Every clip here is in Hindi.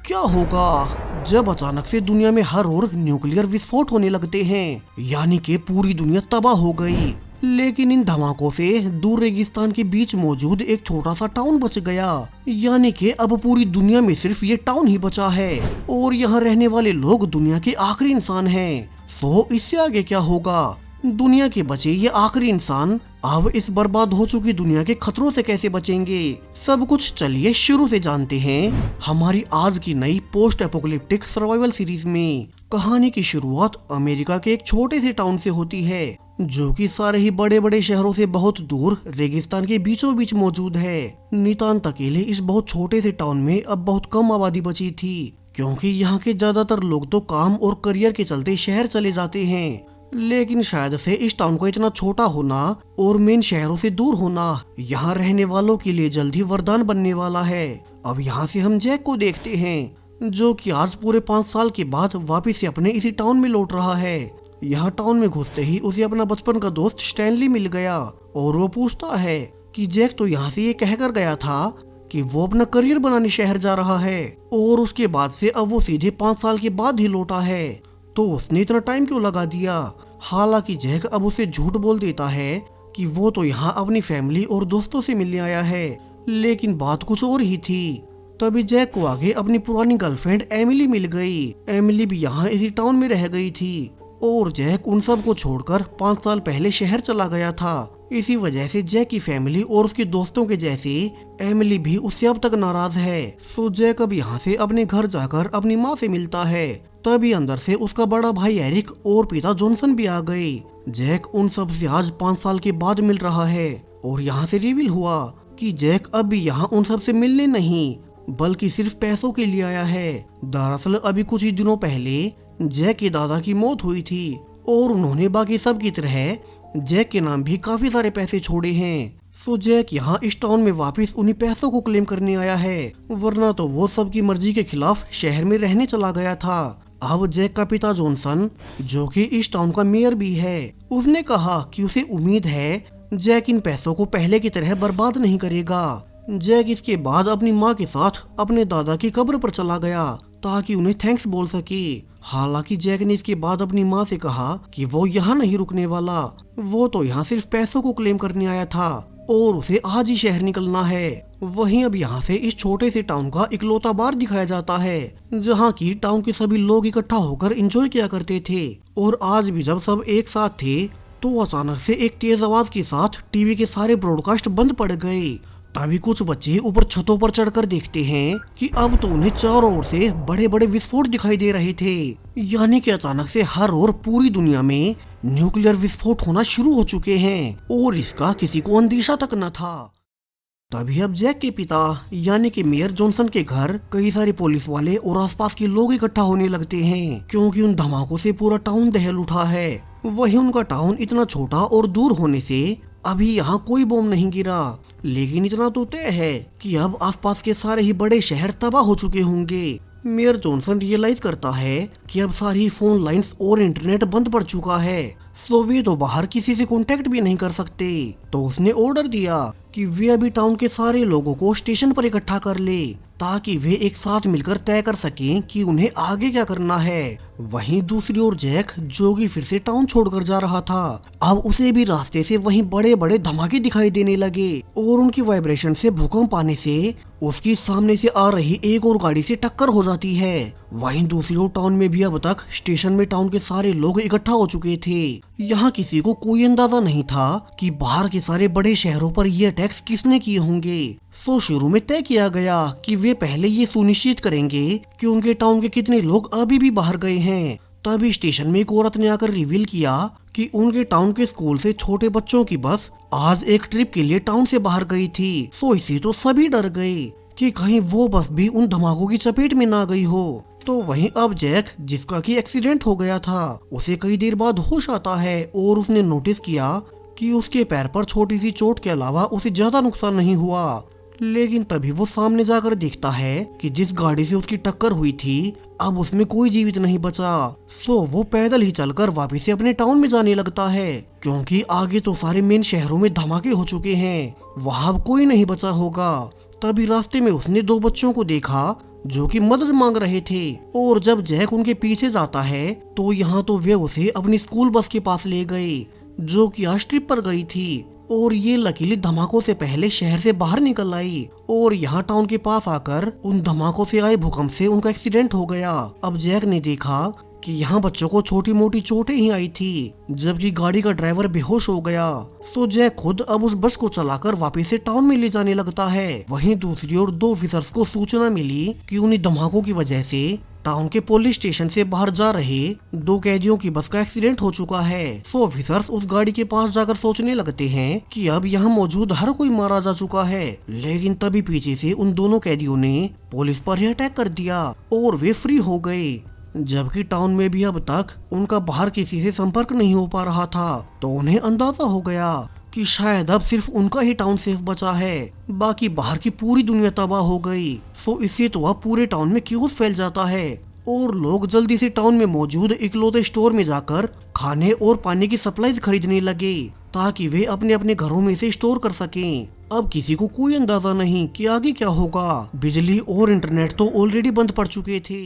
क्या होगा जब अचानक से दुनिया में हर ओर न्यूक्लियर विस्फोट होने लगते हैं, यानी कि पूरी दुनिया तबाह हो गई। लेकिन इन धमाकों से दूर रेगिस्तान के बीच मौजूद एक छोटा सा टाउन बच गया, यानी कि अब पूरी दुनिया में सिर्फ ये टाउन ही बचा है और यहाँ रहने वाले लोग दुनिया के आखिरी इंसान हैं। सो इससे आगे क्या होगा? दुनिया के बचे ये आखिरी इंसान अब इस बर्बाद हो चुकी दुनिया के खतरों से कैसे बचेंगे? सब कुछ चलिए शुरू से जानते हैं हमारी आज की नई पोस्ट एपोकलिप्टिक सर्वाइवल सीरीज में। कहानी की शुरुआत अमेरिका के एक छोटे से टाउन से होती है, जो कि सारे ही बड़े बड़े शहरों से बहुत दूर रेगिस्तान के बीचों बीच मौजूद है। नितांत अकेले इस बहुत छोटे से टाउन में अब बहुत कम आबादी बची थी, क्योंकि यहाँ के ज्यादातर लोग तो काम और करियर के चलते शहर चले जाते हैं। लेकिन शायद से इस टाउन को इतना छोटा होना और मेन शहरों से दूर होना यहाँ रहने वालों के लिए जल्द ही वरदान बनने वाला है। अब यहाँ से हम जैक को देखते हैं, जो कि आज पूरे 5 साल के बाद वापस से अपने इसी टाउन में लौट रहा है। यहाँ टाउन में घुसते ही उसे अपना बचपन का दोस्त स्टैनली मिल गया और वो पूछता है कि जैक तो यहाँ से ये कहकर गया था कि वो अपना करियर बनाने शहर जा रहा है, और उसके बाद से अब वो सीधे 5 साल के बाद ही लौटा है, तो उसने इतना टाइम क्यों लगा दिया? हालांकि जैक अब उसे झूठ बोल देता है कि वो तो यहाँ अपनी फैमिली और दोस्तों से मिलने आया है, लेकिन बात कुछ और ही थी। तभी जैक को आगे अपनी पुरानी गर्लफ्रेंड एमिली मिल गई। एमिली भी यहाँ इसी टाउन में रह गई थी और जैक उन सब को छोड़कर 5 साल पहले शहर चला गया था। इसी वजह से जैक की फैमिली और उसके दोस्तों के जैसे एमिली भी उससे अब तक नाराज है। सो जैक अब यहाँ से अपने घर जाकर अपनी माँ से मिलता है। तभी अंदर से उसका बड़ा भाई एरिक और पिता जॉनसन भी आ गए। जैक उन सब से आज 5 साल के बाद मिल रहा है और यहाँ से रिवील हुआ कि जैक अब भी यहाँ उन सब से मिलने नहीं बल्कि सिर्फ पैसों के लिए आया है। दरअसल अभी कुछ ही दिनों पहले जैक के दादा की मौत हुई थी और उन्होंने बाकी सब की तरह जैक के नाम भी काफी सारे पैसे छोड़े हैं। सो जैक यहाँ इस टाउन में वापस उन्हीं पैसों को क्लेम करने आया है, वरना तो वो सबकी मर्जी के खिलाफ शहर में रहने चला गया था। अब जैक का पिता जॉनसन, जो कि इस टाउन का मेयर भी है, उसने कहा कि उसे उम्मीद है जैक इन पैसों को पहले की तरह बर्बाद नहीं करेगा। जैक इसके बाद अपनी माँ के साथ अपने दादा की कब्र पर चला गया ताकि उन्हें थैंक्स बोल सके। हालांकि जैक ने इसके बाद अपनी माँ से कहा कि वो यहाँ नहीं रुकने वाला, वो तो यहाँ सिर्फ पैसों को क्लेम करने आया था और उसे आज ही शहर निकलना है। वहीं अब यहाँ से इस छोटे से टाउन का इकलौता बार दिखाया जाता है, जहाँ की टाउन के सभी लोग इकट्ठा होकर एंजॉय किया करते थे। और आज भी जब सब एक साथ थे तो अचानक से एक तेज आवाज के साथ टीवी के सारे ब्रॉडकास्ट बंद पड़ गए। तभी कुछ बच्चे ऊपर छतों पर चढ़कर देखते हैं कि अब तो उन्हें चारों ओर से बड़े बड़े विस्फोट दिखाई दे रहे थे, यानी कि अचानक से हर ओर पूरी दुनिया में न्यूक्लियर विस्फोट होना शुरू हो चुके हैं और इसका किसी को अंदेशा तक न था। तभी अब जैक के पिता यानी कि मेयर जॉनसन के घर कई सारे पुलिस वाले और आसपास के लोग इकट्ठा होने लगते हैं, क्योंकि उन धमाकों से पूरा टाउन दहल उठा है। वही उनका टाउन इतना छोटा और दूर होने से अभी यहाँ कोई बम नहीं गिरा, लेकिन इतना तो तय है कि अब आसपास के सारे ही बड़े शहर तबाह हो चुके होंगे। मेयर जॉनसन रियलाइज करता है कि अब सारी फोन लाइंस और इंटरनेट बंद पड़ चुका है, सो वे तो बाहर किसी से कांटेक्ट भी नहीं कर सकते। तो उसने ऑर्डर दिया कि वे अभी टाउन के सारे लोगों को स्टेशन पर इकट्ठा कर ले ताकि वे एक साथ मिलकर तय कर सकें कि उन्हें आगे क्या करना है। वहीं दूसरी ओर जैक, जो कि फिर से टाउन छोड़कर जा रहा था, अब उसे भी रास्ते से वहीं बड़े बड़े धमाके दिखाई देने लगे और उनकी वाइब्रेशन से भूकंप आने से उसकी सामने से आ रही एक और गाड़ी से टक्कर हो जाती है। वहीं दूसरी ओर टाउन में भी अब तक स्टेशन में टाउन के सारे लोग इकट्ठा हो चुके थे। यहाँ किसी को कोई अंदाजा नहीं था कि बाहर के सारे बड़े शहरों पर ये अटैक्स किसने किए होंगे। सो शुरू में तय किया गया कि वे पहले ये सुनिश्चित करेंगे कि उनके टाउन के कितने लोग अभी भी बाहर गए हैं। तभी स्टेशन में एक औरत ने आकर रिवील किया कि उनके टाउन के स्कूल से छोटे बच्चों की बस आज एक ट्रिप के लिए टाउन से बाहर गई थी। सो इसी तो सभी डर गए कि कहीं वो बस भी उन धमाकों की चपेट में ना गई हो। तो वहीं अब जैक, जिसका कि एक्सीडेंट हो गया था, उसे कई देर बाद होश आता है और उसने नोटिस किया कि उसके पैर पर छोटी सी चोट के अलावा उसे ज्यादा नुकसान नहीं हुआ। लेकिन तभी वो सामने जाकर देखता है कि जिस गाड़ी से उसकी टक्कर हुई थी अब उसमें कोई जीवित नहीं बचा। सो वो पैदल ही चलकर वापस से अपने टाउन में जाने लगता है, क्योंकि आगे तो सारे मेन शहरों में धमाके हो चुके हैं, वहां अब कोई नहीं बचा होगा। तभी रास्ते में उसने 2 बच्चों को देखा जो कि मदद मांग रहे थे। और जब जैक उनके पीछे जाता है तो यहाँ तो वे उसे अपनी स्कूल बस के पास ले गए, जो कि आज ट्रिप पर गई थी। और ये लकीली धमाकों से पहले शहर से बाहर निकल आई और यहाँ टाउन के पास आकर उन धमाकों से आए भूकंप से उनका एक्सीडेंट हो गया। अब जैक ने देखा कि यहाँ बच्चों को छोटी मोटी चोटें ही आई थी, जबकि गाड़ी का ड्राइवर बेहोश हो गया। सो जैक खुद अब उस बस को चलाकर वापस से टाउन में ले जाने लगता है। वहीं दूसरी ओर 2 ऑफिसर्स को सूचना मिली कि उन्हीं धमाकों की वजह से टाउन के पुलिस स्टेशन से बाहर जा रहे 2 कैदियों की बस का एक्सीडेंट हो चुका है। सो ऑफिसर्स उस गाड़ी के पास जाकर सोचने लगते हैं कि अब यहाँ मौजूद हर कोई मारा जा चुका है, लेकिन तभी पीछे से उन दोनों कैदियों ने पुलिस पर ही अटैक कर दिया और वे फ्री हो गए। जबकि टाउन में भी अब तक उनका बाहर किसी से संपर्क नहीं हो पा रहा था, तो उन्हें अंदाजा हो गया कि शायद अब सिर्फ उनका ही टाउन सेफ बचा है, बाकी बाहर की पूरी दुनिया तबाह हो गई। सो इससे तो अब पूरे टाउन में क्यूस फैल जाता है और लोग जल्दी से टाउन में मौजूद इकलौते स्टोर में जाकर खाने और पानी की सप्लाईज खरीदने लगे, ताकि वे अपने अपने घरों में से स्टोर कर सकें। अब किसी को कोई अंदाजा नहीं कि आगे क्या होगा। बिजली और इंटरनेट तो ऑलरेडी बंद पड़ चुके थे।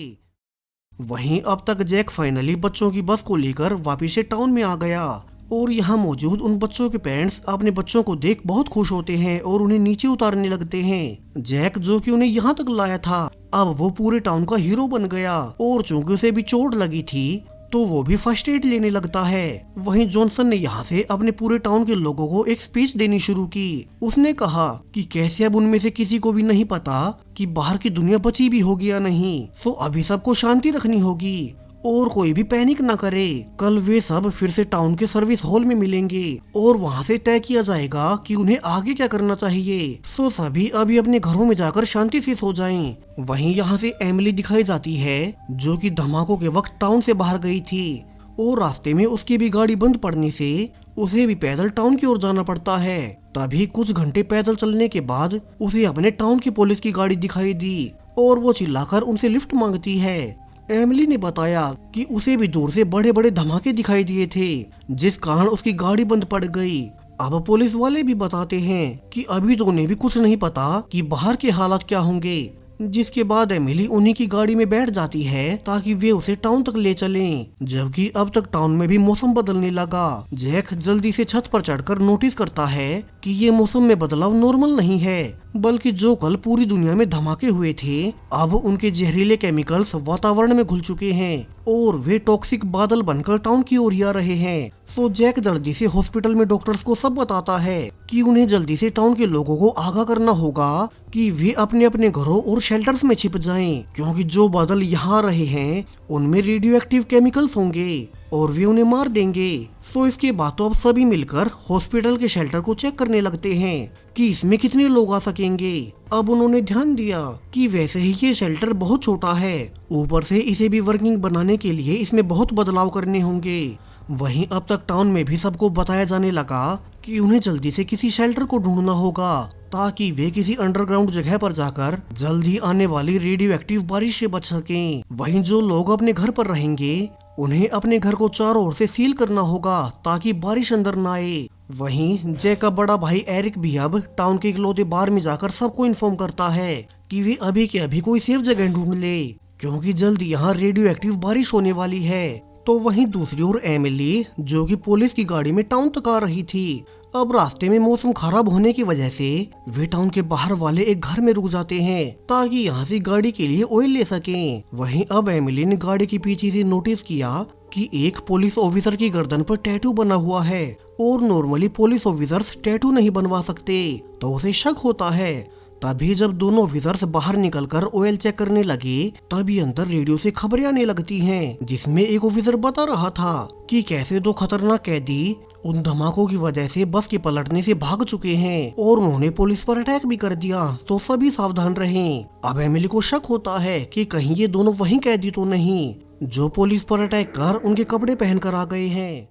वहीं अब तक जैक फाइनली बच्चों की बस को लेकर वापिस से टाउन में आ गया और यहाँ मौजूद उन बच्चों के पेरेंट्स अपने बच्चों को देख बहुत खुश होते हैं और उन्हें नीचे उतारने लगते हैं। जैक जो कि उन्हें यहाँ तक लाया था, अब वो पूरे टाउन का हीरो बन गया और चूंकि उसे भी चोट लगी थी तो वो भी फर्स्ट एड लेने लगता है। वहीं जॉनसन ने यहाँ से अपने पूरे टाउन के लोगों को एक स्पीच देनी शुरू की। उसने कहा कि कैसे अब उनमें से किसी को भी नहीं पता कि बाहर की दुनिया बची भी होगी या नहीं। सो अभी सबको शांति रखनी होगी और कोई भी पैनिक ना करे। कल वे सब फिर से टाउन के सर्विस हॉल में मिलेंगे और वहाँ से तय किया जाएगा कि उन्हें आगे क्या करना चाहिए। सो सभी अभी अपने घरों में जाकर शांति से सो जाएं। वहीं यहाँ से एमिली दिखाई जाती है, जो कि धमाकों के वक्त टाउन से बाहर गई थी और रास्ते में उसकी भी गाड़ी बंद पड़ने से उसे भी पैदल टाउन की ओर जाना पड़ता है। तभी कुछ घंटे पैदल चलने के बाद उसे अपने टाउन की पुलिस की गाड़ी दिखाई दी और वो चिल्लाकर उनसे लिफ्ट मांगती है। एमिली ने बताया कि उसे भी दूर से बड़े बड़े धमाके दिखाई दिए थे, जिस कारण उसकी गाड़ी बंद पड़ गई। अब पुलिस वाले भी बताते हैं कि अभी तो उन्हें भी कुछ नहीं पता कि बाहर के हालात क्या होंगे, जिसके बाद एमिली उन्हीं की गाड़ी में बैठ जाती है ताकि वे उसे टाउन तक ले चलें। जबकि अब तक टाउन में भी मौसम बदलने लगा। जैक जल्दी से छत पर चढ़कर नोटिस करता है कि ये मौसम में बदलाव नॉर्मल नहीं है, बल्कि जो कल पूरी दुनिया में धमाके हुए थे अब उनके जहरीले केमिकल्स वातावरण में घुल चुके हैं और वे टॉक्सिक बादल बनकर टाउन की ओर आ रहे हैं। सो जैक जल्दी से हॉस्पिटल में डॉक्टर्स को सब बताता है कि उन्हें जल्दी से टाउन के लोगों को आगाह करना होगा कि वे अपने अपने घरों और शेल्टर्स में छिप जाएं, क्योंकि जो बादल यहाँ आ रहे हैं उनमें रेडियो एक्टिव केमिकल्स होंगे और वे उन्हें मार देंगे। सो इसके बाद तो अब सभी मिलकर हॉस्पिटल के शेल्टर को चेक करने लगते हैं कि इसमें कितने लोग आ सकेंगे। अब उन्होंने ध्यान दिया कि वैसे ही ये शेल्टर बहुत छोटा है, ऊपर से इसे भी वर्किंग बनाने के लिए इसमें बहुत बदलाव करने होंगे। वहीं अब तक टाउन में भी सबको बताया जाने लगा कि उन्हें जल्दी से किसी शेल्टर को ढूंढना होगा ताकि वे किसी अंडरग्राउंड जगह पर जाकर जल्दी आने वाली रेडियो एक्टिव बारिश से बच सकें। वहीं जो लोग अपने घर पर रहेंगे उन्हें अपने घर को चारों ओर से सील करना होगा ताकि बारिश अंदर न आए। वहीं जैक का बड़ा भाई एरिक भी अब टाउन के इकलौते बार में जाकर सबको इन्फॉर्म करता है कि वे अभी के अभी कोई सेफ जगह ढूंढ ले, क्योंकि जल्दी यहाँ रेडियो एक्टिव बारिश होने वाली है। तो वहीं दूसरी ओर एमिली, जो कि पुलिस की गाड़ी में टाउन तक आ रही थी, अब रास्ते में मौसम खराब होने की वजह से वे टाउन के बाहर वाले एक घर में रुक जाते हैं ताकि यहाँ से गाड़ी के लिए ऑयल ले सकें। वहीं अब एमिली ने गाड़ी के पीछे से नोटिस किया कि एक पुलिस ऑफिसर की गर्दन पर टैटू बना हुआ है और नॉर्मली पुलिस ऑफिसर्स टैटू नहीं बनवा सकते, तो उसे शक होता है। तभी जब दोनों ऑफिसर्स बाहर निकलकर ऑयल चेक करने लगे तभी अंदर रेडियो से खबरें आने लगती हैं, जिसमें एक ऑफिसर बता रहा था कि कैसे 2 खतरनाक कैदी उन धमाकों की वजह से बस के पलटने से भाग चुके हैं और उन्होंने पुलिस पर अटैक भी कर दिया, तो सभी सावधान रहें। अब एमिली को शक होता है कि कहीं ये दोनों वही कैदी तो नहीं जो पुलिस पर अटैक कर उनके कपड़े पहन कर आ गए हैं।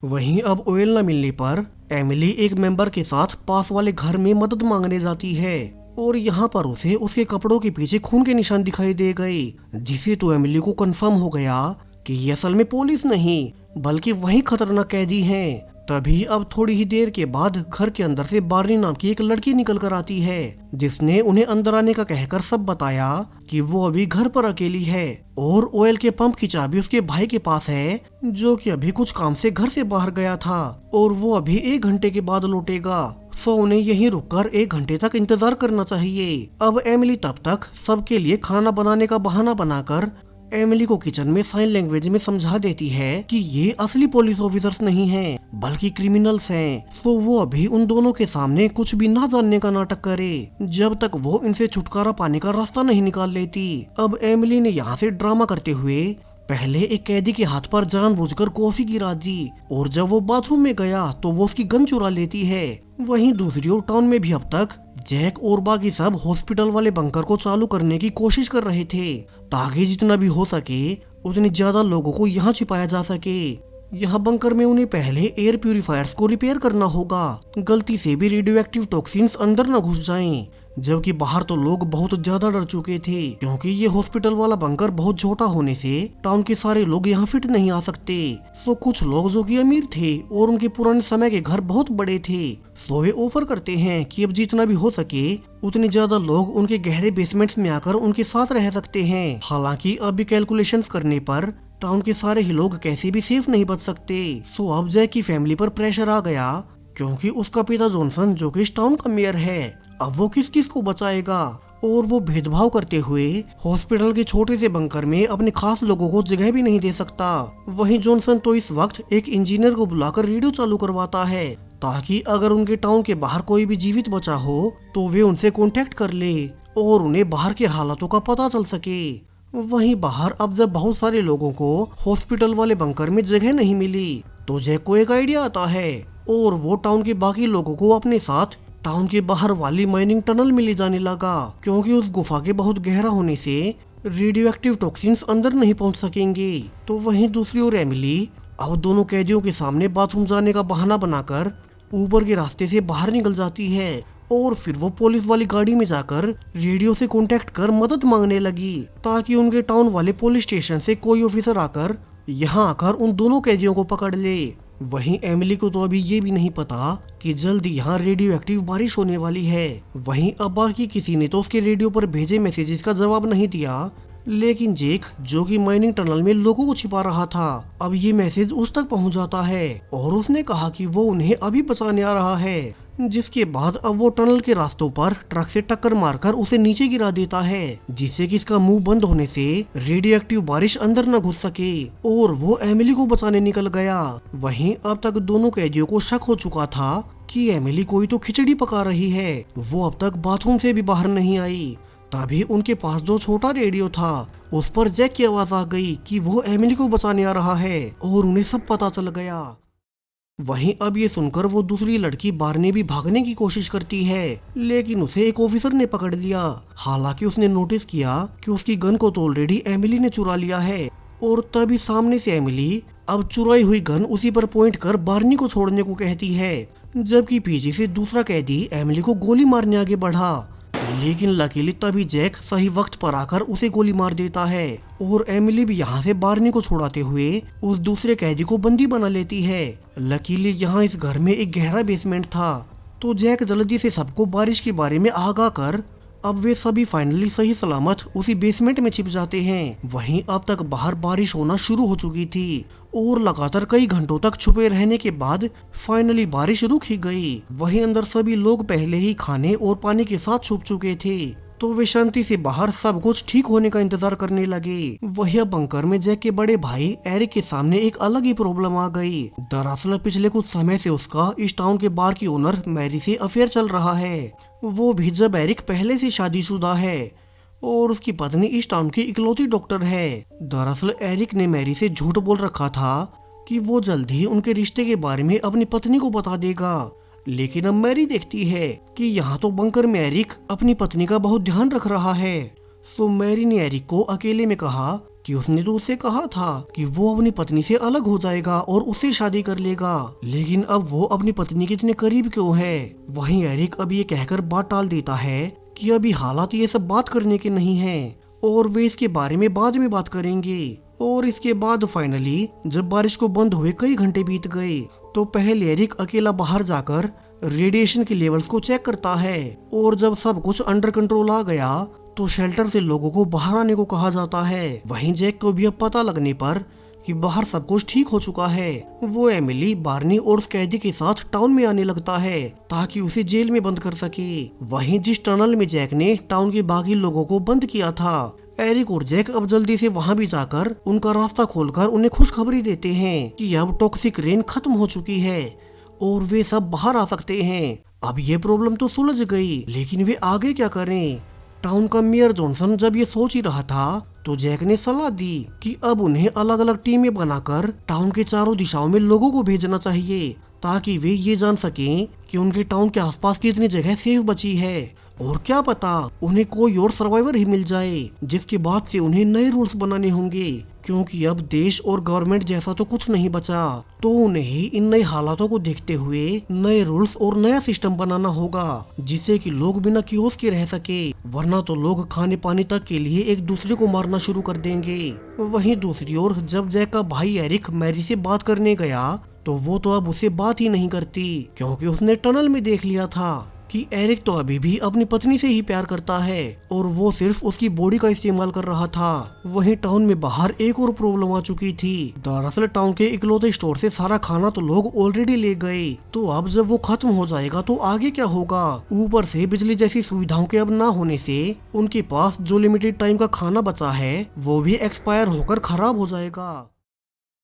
वहीं अब ऑयल न मिलने पर एमिली एक मेंबर के साथ पास वाले घर में मदद मांगने जाती है और यहाँ पर उसे उसके कपड़ों के पीछे खून के निशान दिखाई दे गए, जिसे तो एमिली को कंफर्म हो गया कि ये असल में पुलिस नहीं बल्कि वही खतरनाक कैदी हैं। तभी अब थोड़ी ही देर के बाद घर के अंदर से बार्नी नाम की एक लड़की निकल कर आती है, जिसने उन्हें अंदर आने का कहकर सब बताया कि वो अभी घर पर अकेली है और ऑयल के पंप की चाबी उसके भाई के पास है, जो कि अभी कुछ काम से घर से बाहर गया था और वो अभी 1 घंटे के बाद लौटेगा। सो उन्हें यहीं रुककर 1 घंटे तक इंतजार करना चाहिए। अब एमिली तब तक सबके लिए खाना बनाने का बहाना बनाकर एमिली को किचन में साइन लैंग्वेज में समझा देती है कि ये असली पुलिस ऑफिसर्स नहीं हैं, बल्कि क्रिमिनल्स हैं। तो वो अभी उन दोनों के सामने कुछ भी ना जानने का नाटक करे जब तक वो इनसे छुटकारा पाने का रास्ता नहीं निकाल लेती। अब एमिली ने यहाँ से ड्रामा करते हुए पहले एक कैदी के हाथ पर जानबूझकर कॉफी गिरा दी और जब वो बाथरूम में गया तो वो उसकी गन चुरा लेती है। वहीं दूसरी ओर टाउन में भी अब तक जैक और बाकी सब हॉस्पिटल वाले बंकर को चालू करने की कोशिश कर रहे थे, ताकि जितना भी हो सके उतने ज्यादा लोगों को यहाँ छिपाया जा सके। यहाँ बंकर में उन्हें पहले एयर प्यूरिफायर्स को रिपेयर करना होगा, गलती से भी रेडियो एक्टिव टॉक्सिन्स अंदर न घुस जाएं। जबकि बाहर तो लोग बहुत ज्यादा डर चुके थे, क्योंकि ये हॉस्पिटल वाला बंकर बहुत छोटा होने से टाउन के सारे लोग यहाँ फिट नहीं आ सकते। सो कुछ लोग जो कि अमीर थे और उनके पुराने समय के घर बहुत बड़े थे, सो वे ऑफर करते हैं कि अब जितना भी हो सके उतने ज्यादा लोग उनके गहरे बेसमेंट्स में आकर उनके साथ रह सकते हैं। हालांकि अभी कैलकुलेशंस करने पर टाउन के सारे ही लोग कैसे भी सेफ नहीं बच सकते। सो अब जैक की फैमिली पर प्रेशर आ गया, क्योंकि उसका पिता जॉनसन जो कि इस टाउन का मेयर है, अब वो किस किस को बचाएगा। और वो भेदभाव करते हुए हॉस्पिटल के छोटे से बंकर में अपने खास लोगों को जगह भी नहीं दे सकता। वहीं जॉनसन तो इस वक्त एक इंजीनियर को बुलाकर रेडियो चालू करवाता है, ताकि अगर उनके टाउन के बाहर कोई भी जीवित बचा हो तो वे उनसे कांटेक्ट कर ले और उन्हें बाहर के हालातों का पता चल सके। वहीं बाहर अब जब बहुत सारे लोगों को हॉस्पिटल वाले बंकर में जगह नहीं मिली तो जैक को एक आइडिया आता है और वो टाउन के बाकी लोगों को अपने साथ टाउन के बाहर वाली माइनिंग टनल में ले जाने लगा, क्योंकि उस गुफा के बहुत गहरा होने से रेडियो एक्टिव टॉक्सिन्स अंदर नहीं पहुंच सकेंगे। तो वहीं दूसरी ओर एमिली अब दोनों कैदियों के सामने बाथरूम जाने का बहाना बनाकर ऊपर के रास्ते से बाहर निकल जाती है और फिर वो पुलिस वाली गाड़ी में जाकर रेडियो से कांटेक्ट कर मदद मांगने लगी, ताकि उनके टाउन वाले पुलिस स्टेशन से कोई ऑफिसर आकर यहाँ आकर उन दोनों कैदियों को पकड़ ले। वहीं एमिली को तो अभी ये भी नहीं पता कि जल्दी यहाँ रेडियो एक्टिव बारिश होने वाली है। वहीं अब बाकी किसी ने तो उसके रेडियो पर भेजे मैसेजेस का जवाब नहीं दिया, लेकिन जेक जो कि माइनिंग टनल में लोगों को छिपा रहा था, अब ये मैसेज उस तक पहुंच जाता है और उसने कहा कि वो उन्हें अभी बचाने आ रहा है। जिसके बाद अब वो टनल के रास्तों पर ट्रक से टक्कर मारकर उसे नीचे गिरा देता है, जिससे कि इसका मुंह बंद होने से रेडियो एक्टिव बारिश अंदर न घुस सके और वो एमिली को बचाने निकल गया। वहीं अब तक दोनों कैदियों को शक हो चुका था कि एमिली कोई तो खिचड़ी पका रही है, वो अब तक बाथरूम से भी बाहर नहीं आई। तभी उनके पास जो छोटा रेडियो था उस पर जैक की आवाज आ गई कि वो एमिली को बचाने आ रहा है और उन्हें सब पता चल गया। वहीं अब ये सुनकर वो दूसरी लड़की बार्नी भी भागने की कोशिश करती है, लेकिन उसे एक ऑफिसर ने पकड़ लिया। हालांकि उसने नोटिस किया कि उसकी गन को तो ऑलरेडी एमिली ने चुरा लिया है और तभी सामने से एमिली अब चुराई हुई गन उसी पर पॉइंट कर बार्नी को छोड़ने को कहती है, जबकि पीछे से दूसरा कैदी एमिली को गोली मारने आगे बढ़ा, लेकिन लकीली तभी जैक सही वक्त पर आकर उसे गोली मार देता है और एमिली भी यहाँ से बार्नी को छुड़ाते हुए उस दूसरे कैदी को बंदी बना लेती है। लकीली यहाँ इस घर में एक गहरा बेसमेंट था, तो जैक जल्दी से सबको बारिश के बारे में आगाह कर अब वे सभी फाइनली सही सलामत उसी बेसमेंट में छिप जाते हैं। वहीं अब तक बाहर बारिश होना शुरू हो चुकी थी और लगातार कई घंटों तक छुपे रहने के बाद फाइनली बारिश रुक ही गई। वहीं अंदर सभी लोग पहले ही खाने और पानी के साथ छुप चुके थे, तो वे शांति से बाहर सब कुछ ठीक होने का इंतजार करने लगे। वही बंकर में जैक के बड़े भाई एरिक के सामने एक अलग ही प्रॉब्लम आ गई। दरअसल पिछले कुछ समय से उसका इस टाउन के बार की ओनर मैरी से अफेयर चल रहा है, वो भी जब एरिक पहले से शादीशुदा है और उसकी पत्नी इस टाउन की इकलौती डॉक्टर है। दरअसल एरिक ने मैरी से झूठ बोल रखा था कि वो जल्द ही उनके रिश्ते के बारे में अपनी पत्नी को बता देगा, लेकिन अब मैरी देखती है कि यहाँ तो बंकर में एरिक अपनी पत्नी का बहुत ध्यान रख रहा है। सो मैरी ने एरिक को अकेले में कहा कि उसने तो उससे कहा था कि वो अपनी पत्नी से अलग हो जाएगा और उससे शादी कर लेगा, लेकिन अब वो अपनी पत्नी के इतने करीब क्यों है। वहीं एरिक अब ये कहकर बात टाल देता है कि अभी हालात ये सब बात करने के नहीं हैं और वे इसके बारे में बाद में बात करेंगे। और इसके बाद फाइनली जब बारिश को बंद हुए कई घंटे बीत गए तो पहले एरिक अकेला बाहर जाकर रेडिएशन के लेवल्स को चेक करता है और जब सब कुछ अंडर कंट्रोल आ गया तो शेल्टर से लोगों को बाहर आने को कहा जाता है। वहीं जैक को भी अब पता लगने पर कि बाहर सब कुछ ठीक हो चुका है, वो एमिली, बार्नी और उस कैदी के साथ टाउन में आने लगता है ताकि उसे जेल में बंद कर सके। वहीं जिस टनल में जैक ने टाउन के बाकी लोगों को बंद किया था, एरिक और जैक अब जल्दी से वहां भी जाकर उनका रास्ता खोलकर उन्हें खुशखबरी देते हैं कि अब टॉक्सिक रेन खत्म हो चुकी है और वे सब बाहर आ सकते हैं। अब ये प्रॉब्लम तो सुलझ गई, लेकिन वे आगे क्या करें? टाउन का मेयर जॉनसन जब ये सोच ही रहा था तो जैक ने सलाह दी कि अब उन्हें अलग अलग टीमें बनाकर टाउन के चारों दिशाओं में लोगों को भेजना चाहिए ताकि वे ये जान सकें कि उनके टाउन के आसपास कितनी जगह सेफ बची है और क्या पता उन्हें कोई और सर्वाइवर ही मिल जाए, जिसके बाद से उन्हें नए रूल्स बनाने होंगे क्योंकि अब देश और गवर्नमेंट जैसा तो कुछ नहीं बचा। तो उन्हें इन नए हालातों को देखते हुए नए रूल्स और नया सिस्टम बनाना होगा जिससे कि लोग बिना कियोस के रह सके, वरना तो लोग खाने पानी तक के लिए एक दूसरे को मारना शुरू कर देंगे। वहीं दूसरी ओर जब जैक का भाई एरिक मैरी से बात करने गया तो वो तो अब उसे बात ही नहीं करती क्योंकि उसने टनल में देख लिया था कि एरिक तो अभी भी अपनी पत्नी से ही प्यार करता है और वो सिर्फ उसकी बॉडी का इस्तेमाल कर रहा था। वहीं टाउन में बाहर एक और प्रॉब्लम आ चुकी थी। दरअसल टाउन के इकलौते स्टोर से सारा खाना तो लोग ऑलरेडी ले गए, तो अब जब वो खत्म हो जाएगा तो आगे क्या होगा? ऊपर से बिजली जैसी सुविधाओं के अब ना होने से उनके पास जो लिमिटेड टाइम का खाना बचा है वो भी एक्सपायर होकर खराब हो जाएगा।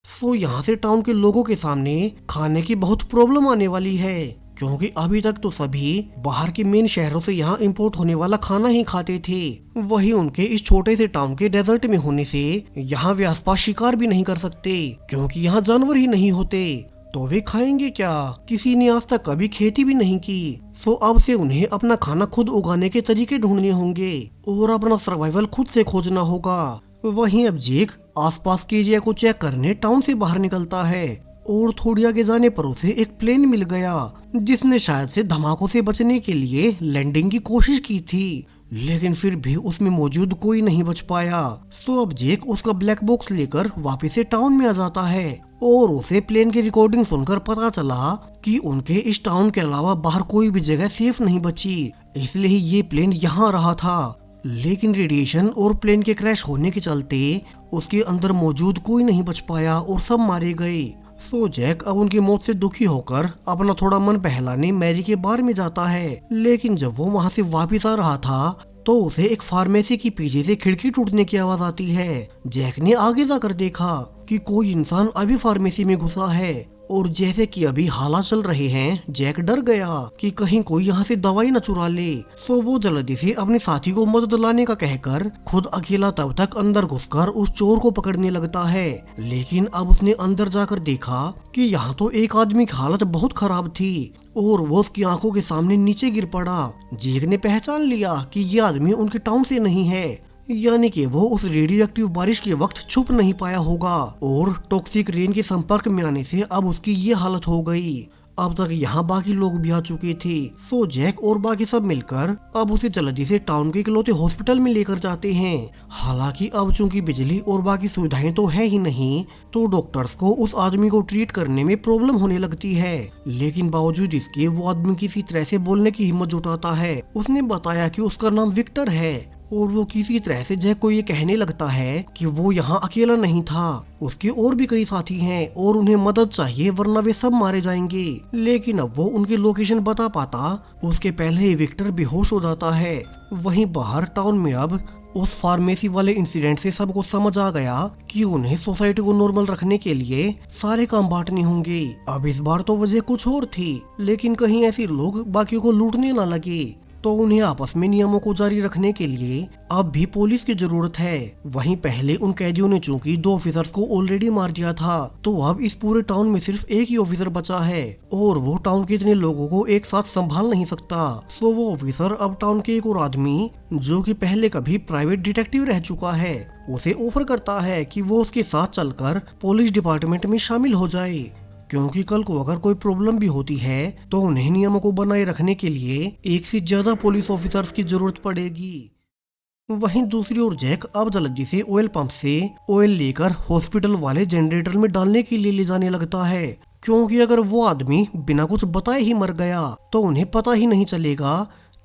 सो यहाँ से टाउन के लोगों के सामने खाने की बहुत प्रॉब्लम आने वाली है क्योंकि अभी तक तो सभी बाहर के मेन शहरों से यहाँ इंपोर्ट होने वाला खाना ही खाते थे। वही उनके इस छोटे से टाउन के डेजर्ट में होने से यहाँ वे आसपास शिकार भी नहीं कर सकते क्योंकि यहाँ जानवर ही नहीं होते, तो वे खाएंगे क्या? किसी ने आज तक कभी खेती भी नहीं की। सो अब से उन्हें अपना खाना खुद उगाने के तरीके ढूंढने होंगे और अपना सर्वाइवल खुद से खोजना होगा। वहीं अब जेक आसपास के एरिया को चेक करने टाउन से बाहर निकलता है और थोड़ी आगे जाने पर उसे एक प्लेन मिल गया जिसने शायद से धमाकों से बचने के लिए लैंडिंग की कोशिश की थी, लेकिन फिर भी उसमें मौजूद कोई नहीं बच पाया। तो अब जेक उसका ब्लैक बॉक्स लेकर वापस से टाउन में आ जाता है और उसे प्लेन की रिकॉर्डिंग सुनकर पता चला कि उनके इस टाउन के अलावा बाहर कोई भी जगह सेफ नहीं बची, इसलिए ही ये प्लेन यहाँ रहा था। लेकिन रेडिएशन और प्लेन के क्रैश होने के चलते उसके अंदर मौजूद कोई नहीं बच पाया और सब मारे गए। सो जैक अब उनकी मौत से दुखी होकर अपना थोड़ा मन बहलाने मैरी के बार में जाता है, लेकिन जब वो वहाँ से वापस आ रहा था तो उसे एक फार्मेसी की पीछे से खिड़की टूटने की आवाज आती है। जैक ने आगे जाकर देखा कि कोई इंसान अभी फार्मेसी में घुसा है और जैसे कि अभी हालात चल रहे हैं, जैक डर गया कि कहीं कोई यहाँ से दवाई न चुरा ले। तो वो जल्दी से अपने साथी को मदद लाने का कहकर खुद अकेला तब तक अंदर घुसकर उस चोर को पकड़ने लगता है। लेकिन अब उसने अंदर जाकर देखा कि यहाँ तो एक आदमी की हालत बहुत खराब थी और वो उसकी आंखों के सामने नीचे गिर पड़ा। जैक ने पहचान लिया कि ये आदमी उनके टाउन से नहीं है, यानी कि वो उस रेडियो एक्टिव बारिश के वक्त छुप नहीं पाया होगा और टॉक्सिक रेन के संपर्क में आने से अब उसकी ये हालत हो गई। अब तक यहाँ बाकी लोग भी आ चुके थे। सो जैक और बाकी सब मिलकर अब उसे जल्दी से टाउन के इकलौते हॉस्पिटल में लेकर जाते हैं। हालांकि अब चूंकि बिजली और बाकी सुविधाएं तो है ही नहीं, तो डॉक्टर्स को उस आदमी को ट्रीट करने में प्रॉब्लम होने लगती है। लेकिन बावजूद इसके वो आदमी किसी तरह से बोलने की हिम्मत जुटाता है। उसने बताया कि उसका नाम विक्टर है और वो किसी तरह से जैक को ये कहने लगता है कि वो यहाँ अकेला नहीं था, उसके और भी कई साथी हैं और उन्हें मदद चाहिए वरना वे सब मारे जाएंगे। लेकिन अब वो उनकी लोकेशन बता पाता उसके पहले ही विक्टर बेहोश हो जाता है। वहीं बाहर टाउन में अब उस फार्मेसी वाले इंसिडेंट से सबको समझ आ गया कि उन्हें सोसाइटी को नॉर्मल रखने के लिए सारे काम बांटने होंगे। अब इस बार तो वजह कुछ और थी, लेकिन कहीं ऐसे लोग बाकियों को लूटने ना लगे, तो उन्हें आपस में नियमों को जारी रखने के लिए अब भी पुलिस की जरूरत है। वहीं पहले उन कैदियों ने चूंकि 2 ऑफिसर्स को ऑलरेडी मार दिया था, तो अब इस पूरे टाउन में सिर्फ एक ही ऑफिसर बचा है और वो टाउन के इतने लोगों को एक साथ संभाल नहीं सकता। तो वो ऑफिसर अब टाउन के एक और आदमी जो कि पहले कभी प्राइवेट डिटेक्टिव रह चुका है, उसे ऑफर करता है कि वो उसके साथ चलकर पुलिस डिपार्टमेंट में शामिल हो जाए, क्योंकि कल को अगर कोई प्रॉब्लम भी होती है तो उन्हें नियमों को बनाए रखने के लिए एक से ज्यादा पुलिस ऑफिसर्स की जरूरत पड़ेगी। वहीं दूसरी ओर जैक अब जल्दी से ऑयल पंप से ऑयल लेकर हॉस्पिटल वाले जनरेटर में डालने के लिए ले जाने लगता है, क्योंकि अगर वो आदमी बिना कुछ बताए ही मर गया तो उन्हें पता ही नहीं चलेगा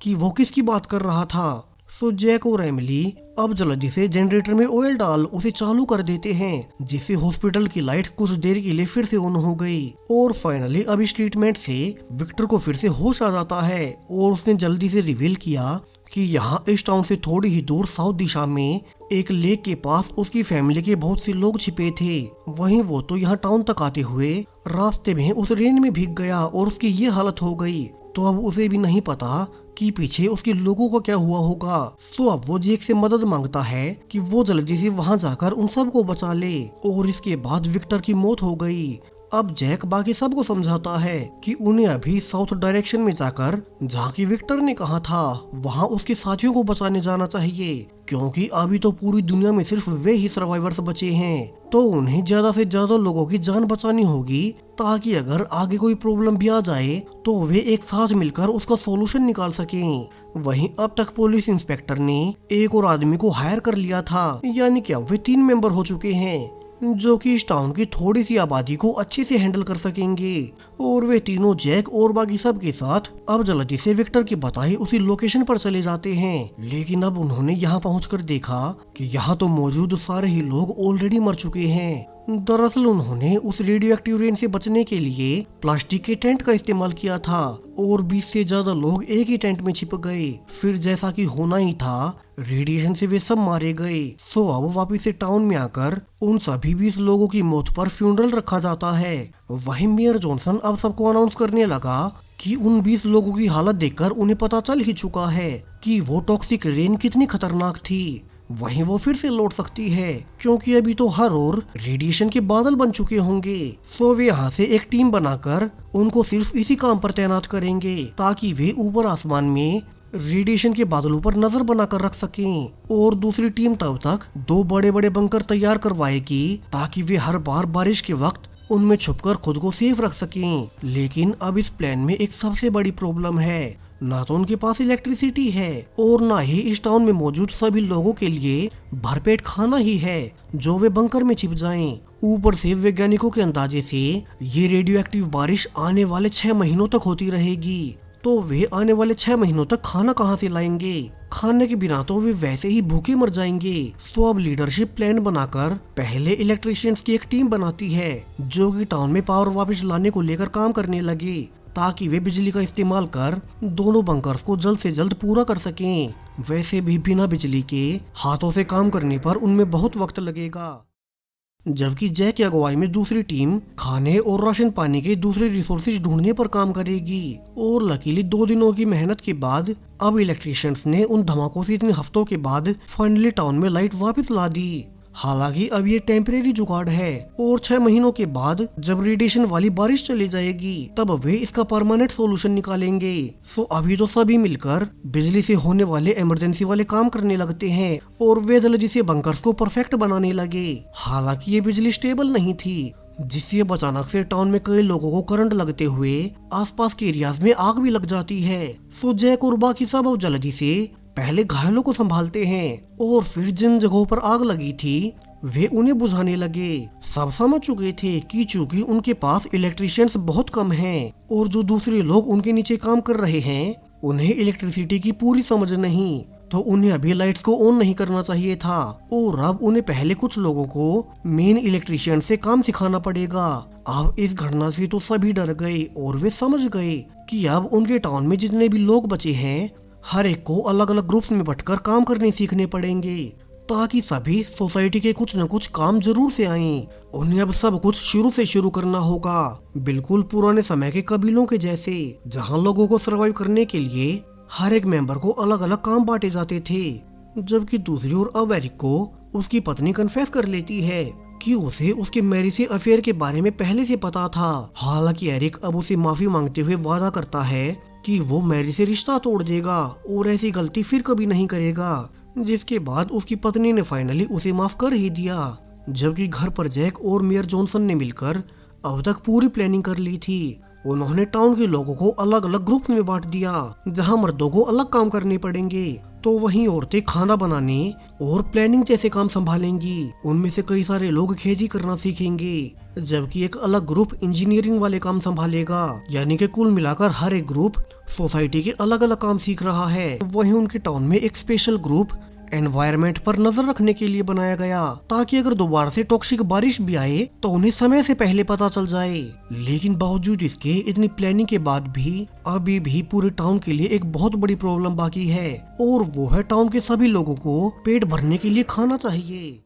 कि वो किसकी बात कर रहा था। सो जैक और एमिली अब जल्दी से जनरेटर में ऑयल डाल उसे चालू कर देते हैं, जिससे हॉस्पिटल की लाइट कुछ देर के लिए फिर से ऑन हो गई। और फाइनली अब इस ट्रीटमेंट से विक्टर को फिर से होश आ जाता है और उसने जल्दी से रिवील किया कि यहाँ इस टाउन से थोड़ी ही दूर साउथ दिशा में एक लेक के पास उसकी फैमिली के बहुत से लोग छिपे थे। वहीं वो तो यहाँ टाउन तक आते हुए रास्ते में उस रेन में भीग गया और उसकी ये हालत हो गई। तो अब उसे भी नहीं पता कि पीछे उसके लोगों का क्या हुआ होगा। तो अब वो जैक से मदद मांगता है कि वो जल्दी से वहां जाकर उन सबको बचा ले। और इसके बाद विक्टर की मौत हो गई। अब जैक बाकी सबको समझाता है कि उन्हें अभी साउथ डायरेक्शन में जाकर, जहाँ की विक्टर ने कहा था, वहाँ उसके साथियों को बचाने जाना चाहिए, क्योंकि अभी तो पूरी दुनिया में सिर्फ वे ही सर्वाइवर्स बचे हैं। तो उन्हें ज्यादा से ज्यादा लोगों की जान बचानी होगी, ताकि अगर आगे कोई प्रॉब्लम भी आ जाए तो वे एक साथ मिलकर उसका सॉल्यूशन निकाल सकें। वहीं अब तक पुलिस इंस्पेक्टर ने एक और आदमी को हायर कर लिया था, यानी कि अब वे 3 मेंबर हो चुके हैं, जो कि इस टाउन की थोड़ी सी आबादी को अच्छे से हैंडल कर सकेंगे। और वे तीनों जैक और बाकी सब के साथ अब जल्दी से विक्टर की बताई उसी लोकेशन पर चले जाते हैं। लेकिन अब उन्होंने यहाँ पहुंचकर देखा कि यहाँ तो मौजूद सारे ही लोग ऑलरेडी मर चुके हैं। दरअसल उन्होंने उस रेडियो एक्टिव रेन से बचने के लिए प्लास्टिक के टेंट का इस्तेमाल किया था और 20 से ज्यादा लोग एक ही टेंट में छिप गए। फिर जैसा कि होना ही था, रेडिएशन से वे सब मारे गए। सो अब वापिस से टाउन में आकर उन सभी 20 लोगों की मौत पर फ्यूनरल रखा जाता है। वहीं मेयर जॉनसन अब सबको अनाउंस करने लगा कि उन 20 लोगों की हालत देखकर उन्हें पता चल ही चुका है कि वो टॉक्सिक रेन कितनी खतरनाक थी। वहीं वो फिर से लौट सकती है, क्योंकि अभी तो हर ओर रेडिएशन के बादल बन चुके होंगे। सो वे यहाँ से एक टीम बनाकर उनको सिर्फ इसी काम पर तैनात करेंगे, ताकि वे ऊपर आसमान में रेडिएशन के बादलों पर नजर बनाकर रख सकें। और दूसरी टीम तब तक 2 बड़े बड़े बंकर तैयार करवाएगी, ताकि वे हर बार बारिश के वक्त उनमें छुपकर खुद को सेफ रख सकें। लेकिन अब इस प्लान में एक सबसे बड़ी प्रॉब्लम है, ना तो उनके पास इलेक्ट्रिसिटी है और ना ही इस टाउन में मौजूद सभी लोगों के लिए भरपेट खाना ही है जो वे बंकर में छिप जाएं। ऊपर से वैज्ञानिकों के अंदाजे से ये रेडियो एक्टिव बारिश आने वाले 6 महीनों तक होती रहेगी। तो वे आने वाले 6 महीनों तक खाना कहाँ से लाएंगे? खाने के बिना तो वे वैसे ही भूखे मर जाएंगे। तो अब लीडरशिप प्लान बनाकर पहले इलेक्ट्रिशियंस की एक टीम बनाती है, जो कि टाउन में पावर वापस लाने को लेकर काम करने लगे, ताकि वे बिजली का इस्तेमाल कर दोनों बंकर्स को जल्द से जल्द पूरा कर सकें। वैसे भी बिना बिजली के हाथों से काम करने पर उनमें बहुत वक्त लगेगा। जबकि जैक की अगुवाई में दूसरी टीम खाने और राशन पानी के दूसरे रिसोर्सेज ढूंढने पर काम करेगी। और लकीली 2 दिनों की मेहनत के बाद अब इलेक्ट्रिशियंस ने उन धमाकों से इतने हफ्तों के बाद फाइनली टाउन में लाइट वापस ला दी। हालांकि अब ये टेम्परेरी जुगाड़ है और 6 महीनों के बाद जब रेडिएशन वाली बारिश चली जाएगी तब वे इसका परमानेंट सॉल्यूशन निकालेंगे। सो अभी तो सभी मिलकर बिजली से होने वाले इमरजेंसी वाले काम करने लगते हैं और वे जल्दी से बंकर्स को परफेक्ट बनाने लगे। हालांकि ये बिजली स्टेबल नहीं थी, जिससे अचानक से टाउन में कई लोगों को करंट लगते हुए आसपास के एरियाज में आग भी लग जाती है। सो जैक और बाकी सब अब जल्दी से पहले घायलों को संभालते हैं और फिर जिन जगहों पर आग लगी थी वे उन्हें बुझाने लगे। सब समझ चुके थे कि चूंकि उनके पास इलेक्ट्रिशियंस बहुत कम हैं और जो दूसरे लोग उनके नीचे काम कर रहे हैं उन्हें इलेक्ट्रिसिटी की पूरी समझ नहीं, तो उन्हें अभी लाइट्स को ऑन नहीं करना चाहिए था। और अब उन्हें पहले कुछ लोगों को मेन इलेक्ट्रिशियन से काम सिखाना पड़ेगा। अब इस घटना से तो सभी डर गए और वे समझ गए कि अब उनके टाउन में जितने भी लोग बचे हैं हर एक को अलग अलग ग्रुप्स में बंटकर काम करने सीखने पड़ेंगे, ताकि सभी सोसाइटी के कुछ न कुछ काम जरूर से आएं। उन्हें अब सब कुछ शुरू से शुरू करना होगा, बिल्कुल पुराने समय के कबीलों के जैसे, जहां लोगों को सरवाइव करने के लिए हर एक मेंबर को अलग अलग काम बांटे जाते थे। जबकि दूसरी ओर अब एरिक को उसकी पत्नी कन्फेस कर लेती है कि उसे उसके मैरी से अफेयर के बारे में पहले से पता था। हालांकि एरिक अब उसे माफी मांगते हुए वादा करता है कि वो मैरी से रिश्ता तोड़ देगा और ऐसी गलती फिर कभी नहीं करेगा। जिसके बाद उसकी पत्नी ने फाइनली उसे माफ कर ही दिया। जबकि घर पर जैक और मेयर जॉनसन ने मिलकर अब तक पूरी प्लानिंग कर ली थी उन्होंने टाउन के लोगों को अलग अलग ग्रुप में बांट दिया, जहां मर्दों को अलग काम करने पड़ेंगे तो वहीं औरतें खाना बनाने और प्लानिंग जैसे काम संभालेंगी। उनमें से कई सारे लोग खेती करना सीखेंगे, जबकि एक अलग ग्रुप इंजीनियरिंग वाले काम संभालेगा। यानी कि कुल मिलाकर हर एक ग्रुप सोसाइटी के अलग अलग काम सीख रहा है। वहीं उनके टाउन में एक स्पेशल ग्रुप एनवायरनमेंट पर नजर रखने के लिए बनाया गया, ताकि अगर दोबारा से टॉक्सिक बारिश भी आए तो उन्हें समय से पहले पता चल जाए। लेकिन बावजूद इसके इतनी प्लानिंग के बाद भी अभी भी पूरे टाउन के लिए एक बहुत बड़ी प्रॉब्लम बाकी है, और वो है टाउन के सभी लोगों को पेट भरने के लिए खाना चाहिए।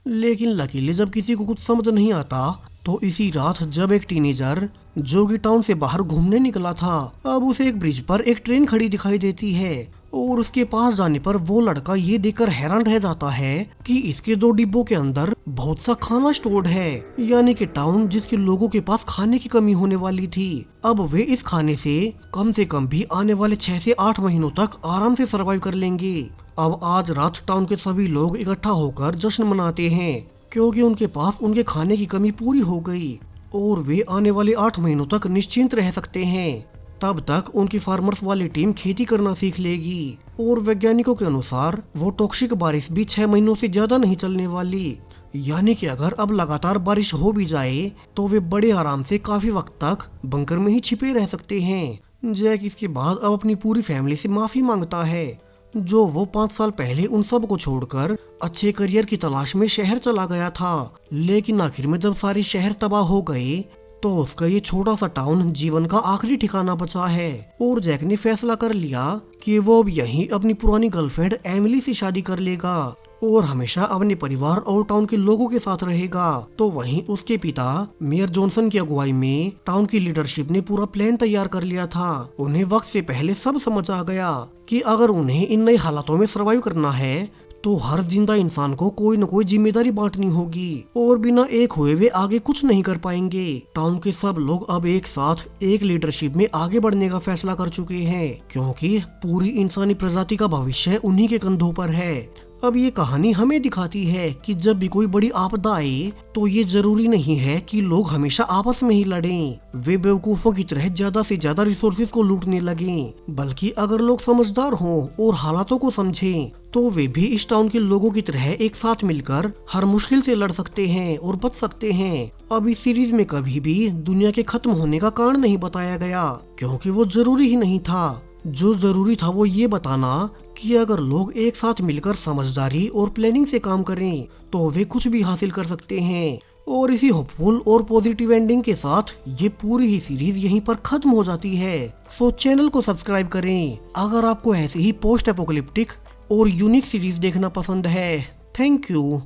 लेकिन लकीली जब किसी को कुछ समझ नहीं आता तो इसी रात जब एक टीनेजर जो कि टाउन से बाहर घूमने निकला था, अब उसे एक ब्रिज पर एक ट्रेन खड़ी दिखाई देती है, और उसके पास जाने पर वो लड़का ये देखकर हैरान रह जाता है कि इसके 2 डिब्बों के अंदर बहुत सा खाना स्टोर्ड है। यानी कि टाउन जिसके लोगों के पास खाने की कमी होने वाली थी, अब वे इस खाने से कम भी आने वाले 6 से 8 महीनों तक आराम से सरवाइव कर लेंगे। अब आज रात टाउन के सभी लोग इकट्ठा होकर जश्न मनाते हैं, क्योंकि उनके पास उनके खाने की कमी पूरी हो गई और वे आने वाले 8 महीनों तक निश्चिंत रह सकते हैं। तब तक उनकी फार्मर्स वाली टीम खेती करना सीख लेगी, और वैज्ञानिकों के अनुसार वो टॉक्सिक बारिश भी 6 महीनों से ज्यादा नहीं चलने वाली। यानी कि अगर अब लगातार बारिश हो भी जाए तो वे बड़े आराम से काफी वक्त तक बंकर में ही छिपे रह सकते हैं। जैक इसके बाद अब अपनी पूरी फैमिली से माफी मांगता है, जो वो 5 साल पहले उन सब को छोड़कर अच्छे करियर की तलाश में शहर चला गया था। लेकिन आखिर में जब सारी शहर तबाह हो गए तो उसका ये छोटा सा टाउन जीवन का आखिरी ठिकाना बचा है, और जैक ने फैसला कर लिया कि वो अब यहीं अपनी पुरानी गर्लफ्रेंड एमिली से शादी कर लेगा और हमेशा अपने परिवार और टाउन के लोगों के साथ रहेगा। तो वहीं उसके पिता मेयर जॉनसन की अगुवाई में टाउन की लीडरशिप ने पूरा प्लान तैयार कर लिया था। उन्हें वक्त से पहले सब समझ आ गया कि अगर उन्हें इन नई हालातों में सर्वाइव करना है तो हर जिंदा इंसान को कोई न कोई जिम्मेदारी बांटनी होगी, और बिना एक हुए वे आगे कुछ नहीं कर पाएंगे। टाउन के सब लोग अब एक साथ एक लीडरशिप में आगे बढ़ने का फैसला कर चुके हैं, क्योंकि पूरी इंसानी प्रजाति का भविष्य उन्हीं के कंधों पर है। अब ये कहानी हमें दिखाती है कि जब भी कोई बड़ी आपदा आए तो ये जरूरी नहीं है कि लोग हमेशा आपस में ही लड़ें, वे बेवकूफों की तरह ज्यादा से ज्यादा रिसोर्सेज को लूटने लगें, बल्कि अगर लोग समझदार हों और हालातों को समझें तो वे भी इस टाउन के लोगों की तरह एक साथ मिलकर हर मुश्किल से लड़ सकते हैं और बच सकते हैं। अब इस सीरीज में कभी भी दुनिया के खत्म होने का कारण नहीं बताया गया, क्योंकि वो जरूरी ही नहीं था। जो जरूरी था वो ये बताना कि अगर लोग एक साथ मिलकर समझदारी और प्लानिंग से काम करें तो वे कुछ भी हासिल कर सकते हैं। और इसी होपफुल और पॉजिटिव एंडिंग के साथ ये पूरी ही सीरीज यहीं पर खत्म हो जाती है। सो चैनल को सब्सक्राइब करें अगर आपको ऐसी ही पोस्ट एपोकलिप्टिक और यूनिक सीरीज देखना पसंद है। Thank you.